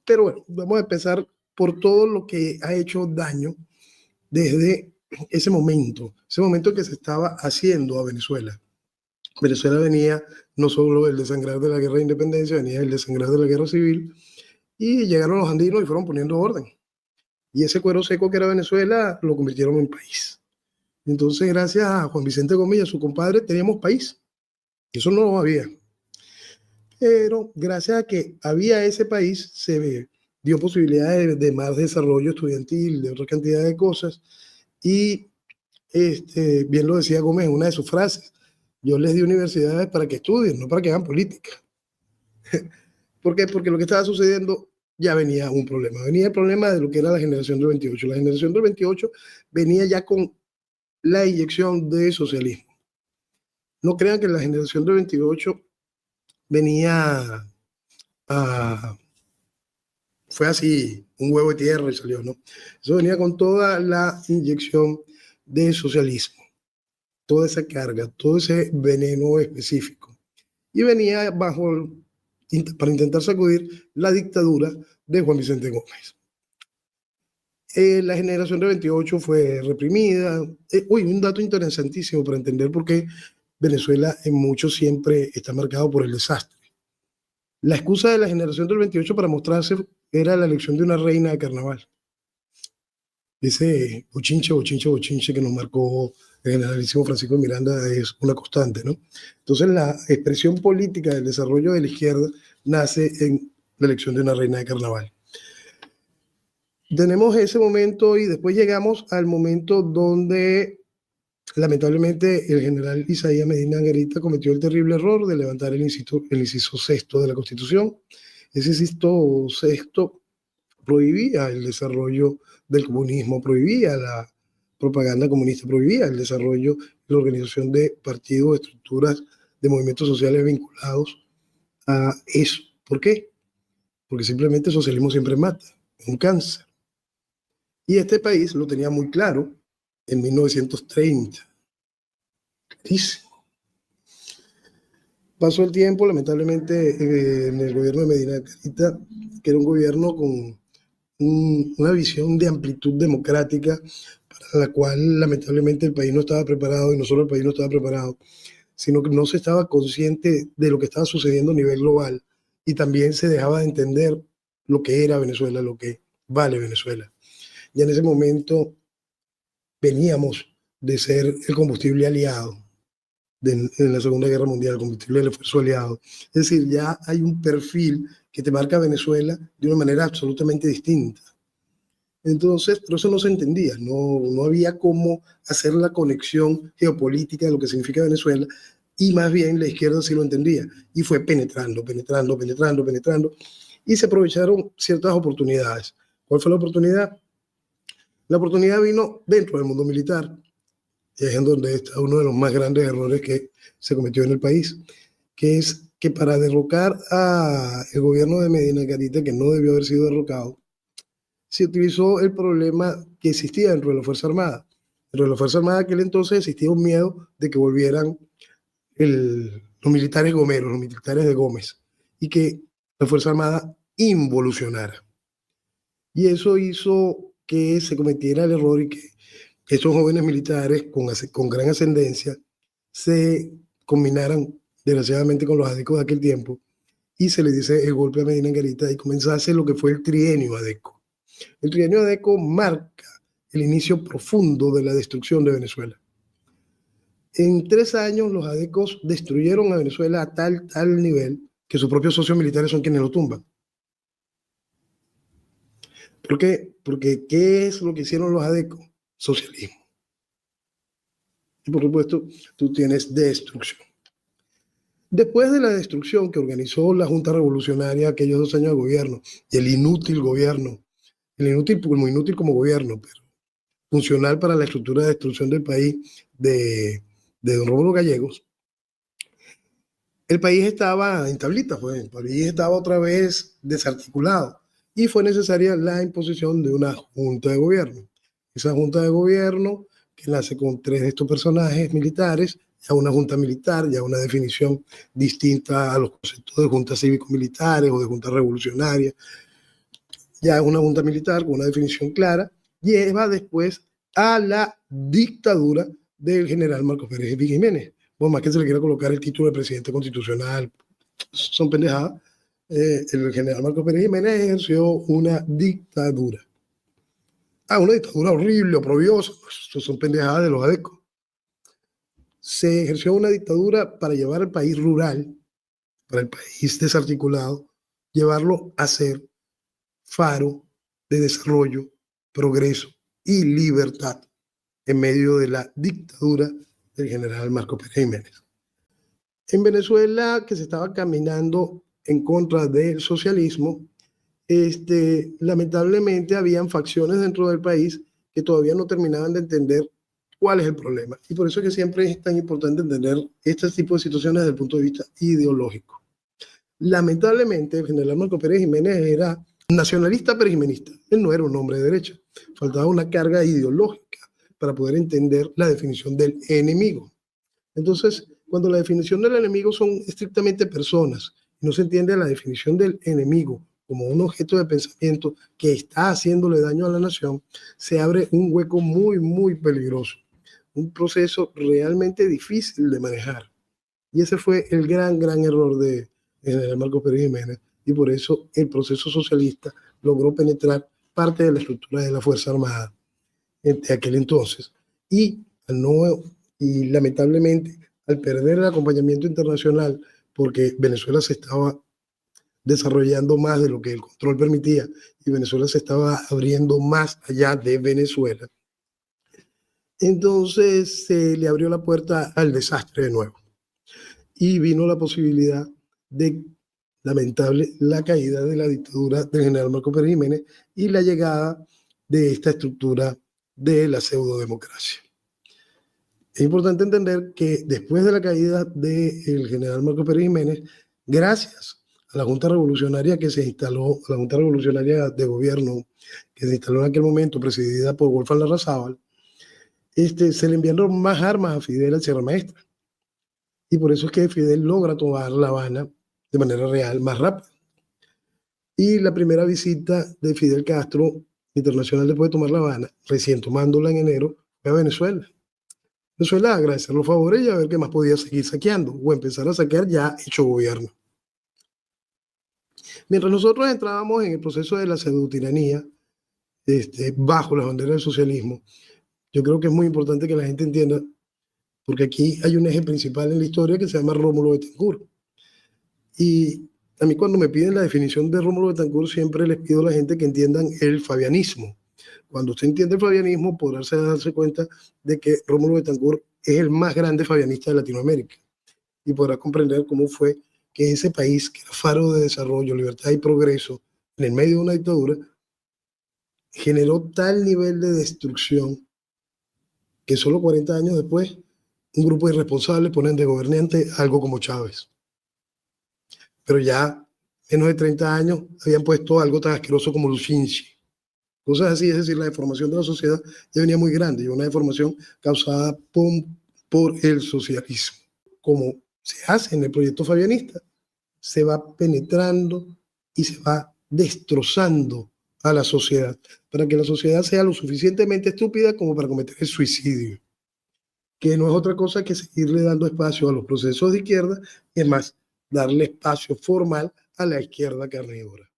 Pero bueno, vamos a empezar por todo lo que ha hecho daño desde ese momento que se estaba haciendo a Venezuela. Venezuela venía no solo el desangrar de la guerra de independencia, venía el desangrar de la guerra civil, y llegaron los andinos y fueron poniendo orden. Y ese cuero seco que era Venezuela lo convirtieron en país. Entonces, gracias a Juan Vicente Gómez y a su compadre, teníamos país. Eso no lo había. Pero gracias a que había ese país, se dio posibilidades de más desarrollo estudiantil, de otra cantidad de cosas. Y bien lo decía Gómez en una de sus frases: yo les di universidades para que estudien, no para que hagan política. ¿Por qué? Porque lo que estaba sucediendo ya venía un problema. Venía el problema de lo que era la generación del 28. La generación del 28 venía ya con la inyección de socialismo. No crean que la generación del 28 venía fue así, un huevo de tierra y salió, ¿no? Eso venía con toda la inyección de socialismo, toda esa carga, todo ese veneno específico. Y venía para intentar sacudir la dictadura de Juan Vicente Gómez. La generación del 28 fue reprimida. Un dato interesantísimo para entender por qué Venezuela en mucho siempre está marcado por el desastre. La excusa de la generación del 28 para mostrarse era la elección de una reina de carnaval. Ese bochinche que nos marcó el generalísimo Francisco de Miranda es una constante, ¿no? Entonces la expresión política del desarrollo de la izquierda nace en la elección de una reina de carnaval. Tenemos ese momento y después llegamos al momento donde lamentablemente el general Isaías Medina Anguerita cometió el terrible error de levantar el inciso sexto de la Constitución. Ese inciso sexto prohibía el desarrollo del comunismo, prohibía la propaganda comunista, prohibía el desarrollo y la organización de partidos, estructuras de movimientos sociales vinculados a eso. ¿Por qué? Porque simplemente el socialismo siempre mata, es un cáncer. Y este país lo tenía muy claro en 1930. Clarísimo. Pasó el tiempo, lamentablemente, en el gobierno de Medina Anguerita, que era un gobierno con una visión de amplitud democrática para la cual lamentablemente el país no estaba preparado, y no solo el país no estaba preparado, sino que no se estaba consciente de lo que estaba sucediendo a nivel global, y también se dejaba de entender lo que era Venezuela, lo que vale Venezuela. Ya en ese momento veníamos de ser el combustible aliado en la Segunda Guerra Mundial, el combustible del esfuerzo aliado. Es decir, ya hay un perfil que te marca Venezuela de una manera absolutamente distinta. Entonces, pero eso no se entendía, no había cómo hacer la conexión geopolítica de lo que significa Venezuela, y más bien la izquierda sí lo entendía, y fue penetrando, y se aprovecharon ciertas oportunidades. ¿Cuál fue la oportunidad? La oportunidad vino dentro del mundo militar, y es en donde está uno de los más grandes errores que se cometió en el país, que es que para derrocar al gobierno de Medina Anguerita, que no debió haber sido derrocado, se utilizó el problema que existía dentro de la Fuerza Armada. Dentro de la Fuerza Armada aquel entonces existía un miedo de que volvieran los militares gomeros, los militares de Gómez, y que la Fuerza Armada involucionara. Y eso hizo que se cometiera el error y que estos jóvenes militares con gran ascendencia se combinaran desgraciadamente con los adecos de aquel tiempo, y se le dice el golpe a Medina Anguerita y comenzase lo que fue el trienio adeco. El trienio adeco marca el inicio profundo de la destrucción de Venezuela. En 3 años los adecos destruyeron a Venezuela a tal nivel que sus propios socios militares son quienes lo tumban. ¿Por qué? Porque ¿qué es lo que hicieron los adecos? Socialismo. Y por supuesto, tú tienes destrucción. Después de la destrucción que organizó la Junta Revolucionaria aquellos 2 años de gobierno, y el inútil gobierno, el inútil como gobierno, pero funcional para la estructura de destrucción del país de don Rómulo Gallegos, el país estaba en tablitas, pues, el país estaba otra vez desarticulado, y fue necesaria la imposición de una junta de gobierno. Esa junta de gobierno, que nace con 3 de estos personajes militares, ya una junta militar, ya una definición distinta a los conceptos de juntas cívico-militares o de juntas revolucionarias. ya es una junta militar con una definición clara, lleva después a la dictadura del general Marcos Pérez Jiménez. Por más que se le quiera colocar el título de presidente constitucional, son pendejadas. El general Marcos Pérez Jiménez ejerció una dictadura. Una dictadura horrible, oprobiosa, son pendejadas de los adecos. Se ejerció una dictadura para llevar al país rural, para el país desarticulado, llevarlo a ser faro de desarrollo, progreso y libertad en medio de la dictadura del general Marcos Pérez Jiménez. En Venezuela, que se estaba caminando en contra del socialismo, lamentablemente habían facciones dentro del país que todavía no terminaban de entender cuál es el problema. Y por eso es que siempre es tan importante entender este tipo de situaciones desde el punto de vista ideológico. Lamentablemente, el general Marcos Pérez Jiménez era nacionalista perejimenista. Él no era un hombre de derecha. Faltaba una carga ideológica para poder entender la definición del enemigo. Entonces, cuando la definición del enemigo son estrictamente personas, no se entiende la definición del enemigo como un objeto de pensamiento que está haciéndole daño a la nación, se abre un hueco muy, muy peligroso. Un proceso realmente difícil de manejar. Y ese fue el gran error de general Marcos Pérez Jiménez. Y por eso el proceso socialista logró penetrar parte de la estructura de la Fuerza Armada de aquel entonces. Y lamentablemente, al perder el acompañamiento internacional, porque Venezuela se estaba desarrollando más de lo que el control permitía y Venezuela se estaba abriendo más allá de Venezuela, entonces se le abrió la puerta al desastre de nuevo. Y vino la posibilidad de, lamentable, la caída de la dictadura del general Marcos Pérez Jiménez y la llegada de esta estructura de la pseudodemocracia. Es importante entender que después de la caída del general Marcos Pérez Jiménez, gracias a la Junta Revolucionaria que se instaló, la Junta Revolucionaria de Gobierno que se instaló en aquel momento, presidida por Wolfgang Larrazábal, se le enviaron más armas a Fidel al Sierra Maestra. Y por eso es que Fidel logra tomar La Habana de manera real más rápido. Y la primera visita de Fidel Castro internacional después de tomar La Habana, recién tomándola en enero, fue a Venezuela. Venezuela a agradecer los favores y a ver qué más podía seguir saqueando o empezar a saquear ya hecho gobierno. Mientras nosotros entrábamos en el proceso de la pseudotiranía, bajo la bandera del socialismo, yo creo que es muy importante que la gente entienda, porque aquí hay un eje principal en la historia que se llama Rómulo Betancourt. Y a mí cuando me piden la definición de Rómulo Betancourt, siempre les pido a la gente que entiendan el fabianismo. Cuando usted entiende el fabianismo, podrá darse cuenta de que Rómulo Betancourt es el más grande fabianista de Latinoamérica. Y podrá comprender cómo fue que ese país, que era faro de desarrollo, libertad y progreso, en el medio de una dictadura, generó tal nivel de destrucción que solo 40 años después, un grupo de irresponsables ponen de gobernante algo como Chávez. Pero ya menos de 30 años habían puesto algo tan asqueroso como Luchinchi. Cosas así, es decir, la deformación de la sociedad ya venía muy grande y una deformación causada por el socialismo. Como se hace en el proyecto fabianista, se va penetrando y se va destrozando a la sociedad para que la sociedad sea lo suficientemente estúpida como para cometer el suicidio, que no es otra cosa que seguirle dando espacio a los procesos de izquierda y es más, darle espacio formal a la izquierda carnívora.